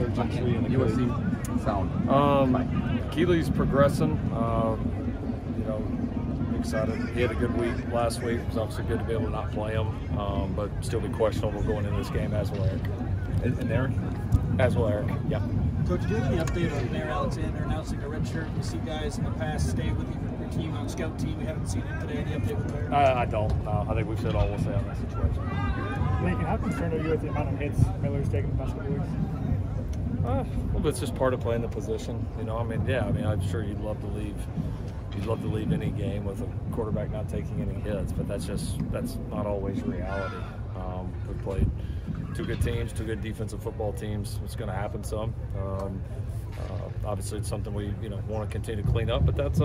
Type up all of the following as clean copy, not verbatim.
third gentry and USC sound. Keely's progressing. You know, excited. He had a good week last week. It was obviously good to be able to not play him, but still be questionable going into this game, as will Eric. And Eric? As will Eric, yeah. Coach, do you have any update on Mayor Alexander announcing a red shirt? We see guys in the past stay with your team on scout team. We haven't seen him today. Any update with Mayor? I don't. I think we've said all we'll say on that situation. Lincoln, how concerned are you with the amount of hits Miller's taken the past couple weeks? Well, it's just part of playing the position. You know, I mean, yeah. I mean, I'm sure you'd love to leave. You'd love to leave any game with a quarterback not taking any hits, but that's not always reality. We've played two good teams, two good defensive football teams. It's going to happen some. Obviously, it's something we want to continue to clean up, but that's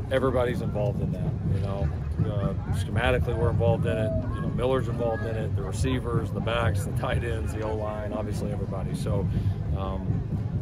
everybody's involved in that. You know, schematically we're involved in it. You know, Miller's involved in it. The receivers, the backs, the tight ends, the O-line, obviously everybody. So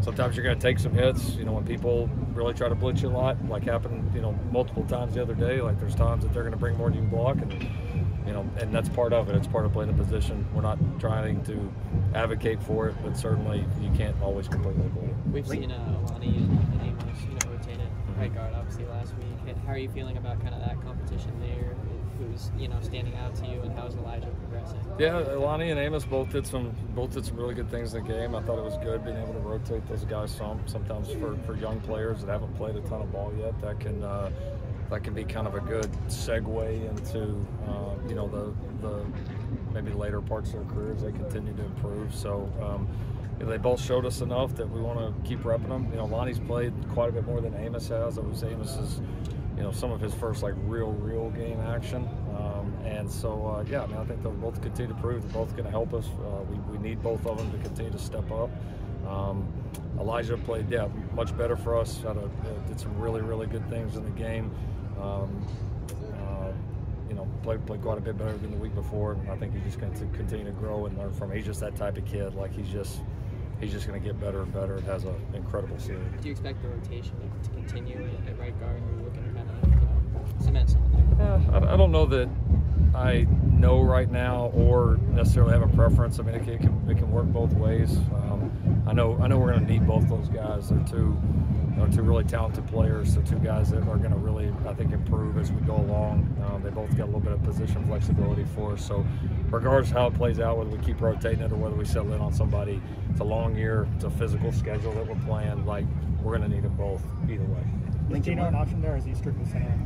sometimes you're going to take some hits. You know, when people really try to blitz you a lot, like happened multiple times the other day. Like there's times that they're going to bring more than you can block, and that's part of it. It's part of playing the position. We're not trying to advocate for it, but certainly you can't always completely avoid it. We've seen Alani and Amos, rotated right guard obviously last week. How are you feeling about kind of that competition there? Who's standing out to you, and how's Elijah progressing? Yeah, Alani and Amos both did some really good things in the game. I thought it was good being able to rotate those guys sometimes for young players that haven't played a ton of ball yet. That can be kind of a good segue into the maybe later parts of their careers. They continue to improve. So they both showed us enough that we want to keep repping them. Lonnie's played quite a bit more than Amos has. Amos's some of his first real game action. And so yeah, I mean, I think they'll both continue to prove. They're both going to help us. We need both of them to continue to step up. Elijah played much better for us. Did some really good things in the game. Played quite a bit better than the week before. And I think he's just going to continue to grow and learn from him. He's just that type of kid. Like he's just going to get better and better. It has an incredible ceiling. Do you expect the rotation to continue at right guard? Or are you looking to kind of cement something there? I don't know that I know right now or necessarily have a preference. I mean, it can work both ways. I know we're going to need both those guys. They're two really talented players. They're two guys that are going to really, I think, improve as we go along. They both got a little bit of position flexibility for us. So regardless of how it plays out, whether we keep rotating it or whether we settle in on somebody, it's a long year, it's a physical schedule that we're playing. Like, we're going to need them both either way. Is Gino an option there, or is he strictly center?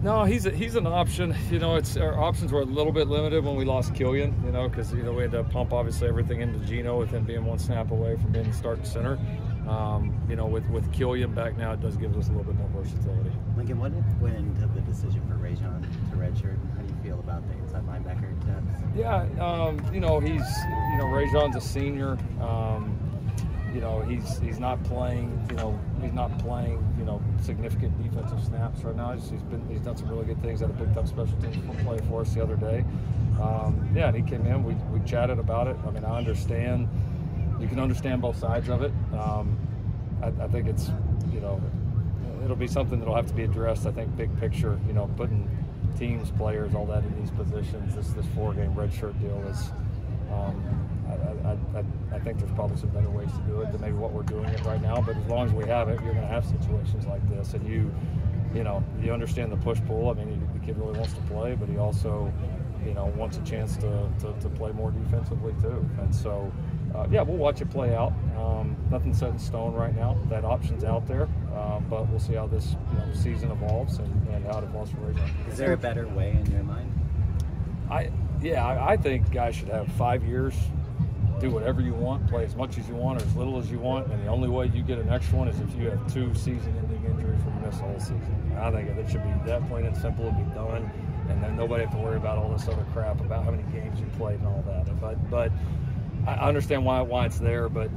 No, he's an option. Our options were a little bit limited when we lost Killian, because we had to pump obviously everything into Gino with him being one snap away from being the starting center. With Killian back now, it does give us a little bit more versatility. Lincoln, what went into the decision for Rajon to redshirt? How do you feel about the inside linebacker depth? Yeah, Rajon's a senior. He's not playing. He's not playing. Significant defensive snaps right now. He's done some really good things. Had a big time special teams play for us the other day. And he came in. We chatted about it. I mean, I understand. You can understand both sides of it. I think it's it'll be something that'll have to be addressed. I think big picture. Putting teams, players, all that in these positions. This 4-game redshirt deal is. I think there's probably some better ways to do it than maybe what we're doing it right now. But as long as we have it, you're going to have situations like this, and you understand the push-pull. I mean, the kid really wants to play, but he also, wants a chance to play more defensively too. And so, we'll watch it play out. Nothing's set in stone right now. That option's out there, but we'll see how this season evolves and how it evolves for Rajon. Is there a better way in your mind? I think guys should have 5 years. Do whatever you want, play as much as you want or as little as you want, and the only way you get an extra one is if you have 2 season-ending injuries where you miss the whole season. And I think it should be that plain and simple and be done, and then nobody have to worry about all this other crap about how many games you played and all that. But I understand why it's there, but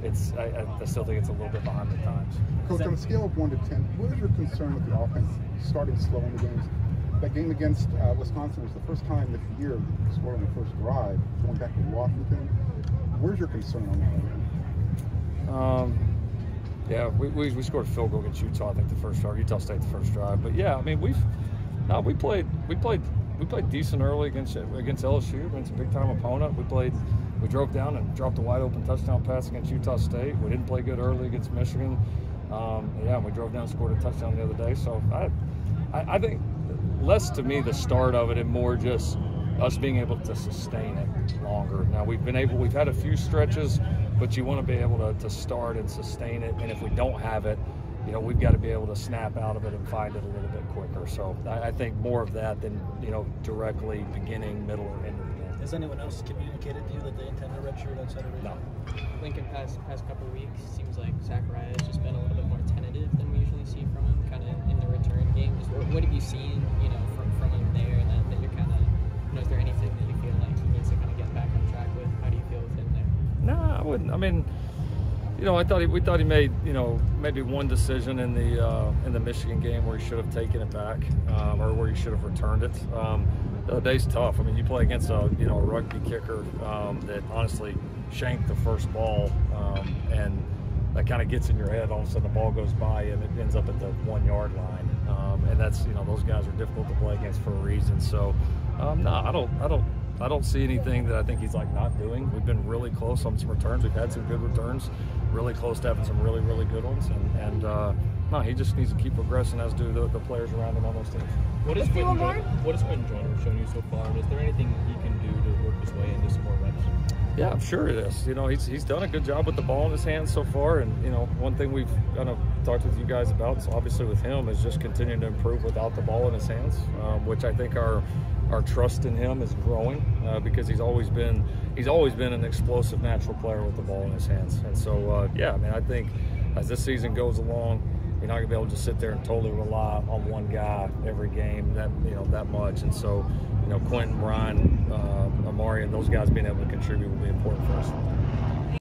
I still think it's a little bit behind the times. Coach, on a scale of 1 to 10, what is your concern with the offense starting slow in the games? That game against Wisconsin was the first time this year you scored on the first drive, going back to Washington. Where's your concern on that? We scored a field goal against Utah, I think, the first drive. Utah State the first drive. But yeah, I mean, we played decent early against LSU. It's a big time opponent. We played we drove down and dropped a wide open touchdown pass against Utah State. We didn't play good early against Michigan. We drove down and scored a touchdown the other day. So I think less to me the start of it and more just us being able to sustain it longer. Now we've had a few stretches, but you want to be able to start and sustain it. And if we don't have it, we've got to be able to snap out of it and find it a little bit quicker. So I think more of that than, directly beginning, middle, or end of the game. Has anyone else communicated to you that they intend to redshirt on Saturday? No. Lincoln past couple of weeks, seems like Zachariah has just been a little bit more tentative than we usually see from him, kind of in the return game. What have you seen, from him there that you're kind of, is there anything that you feel like he needs to kind of get back on track with? How do you feel with him there? No, I wouldn't. I mean, we thought he made, maybe one decision in the Michigan game where he should have taken it back, or where he should have returned it. The other day's tough. I mean, you play against a rugby kicker that honestly shanked the first ball, and that kind of gets in your head. All of a sudden, the ball goes by and it ends up at the 1 yard line, and that's those guys are difficult to play against for a reason. So, no, I don't see anything that I think he's not doing. We've been really close on some returns. We've had some good returns, really close to having some really, really good ones. And no, he just needs to keep progressing, as do the players around him on those teams. What has Quentin Joyner shown you so far? And is there anything he can do to work his way into some more reps? Yeah, I'm sure it is. He's done a good job with the ball in his hands so far. And, one thing we've kind of talked with you guys about, so obviously with him, is just continuing to improve without the ball in his hands, which I think our trust in him is growing, because he's always been an explosive natural player with the ball in his hands. And so, I think as this season goes along, you're not going to be able to just sit there and totally rely on one guy every game that much. And so, Quentin, Brian, Amari, and those guys being able to contribute will be important for us.